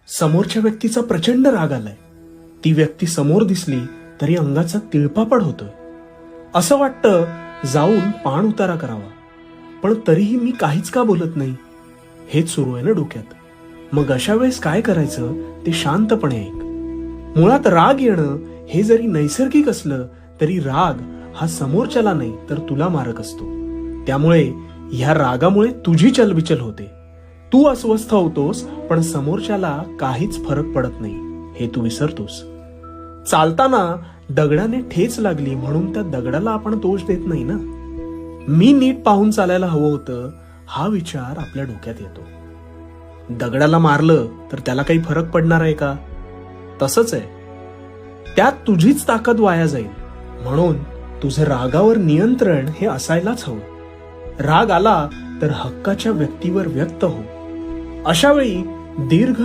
समोरच्या व्यक्तीचा प्रचंड राग आलाय. ती व्यक्ती समोर दिसली तरी अंगाचा तिळपापड होतोय. असं वाटतं जाऊन पाण उतारा करावा, पण तरीही मी काहीच का बोलत नाही. हेच सुरू आहे ना डोक्यात. मग अशा वेळेस काय करायचं ते शांतपणे ऐक. मुळात राग येणं हे जरी नैसर्गिक असलं तरी राग हा समोरच्याला नाही तर तुला मारक असतो. त्यामुळे ह्या रागामुळे तुझी चलबिचल होते, तू अस्वस्थ होतोस, पण समोरच्याला काहीच फरक पडत नाही हे तू विसरतोस. चालताना दगडाने ठेच लागली म्हणून त्या दगडाला आपण दोष देत नाही ना. मी नीट पाहून चालायला हवं होतं हा विचार आपल्या डोक्यात येतो. दगडाला मारलं तर त्याला काही फरक पडणार आहे का? तसंच आहे, त्यात तुझीच ताकद वाया जाईल. म्हणून तुझं रागावर नियंत्रण हे असायलाच हवं. राग आला तर हक्काच्या व्यक्तीवर व्यक्त हो. अशा वेळी दीर्घ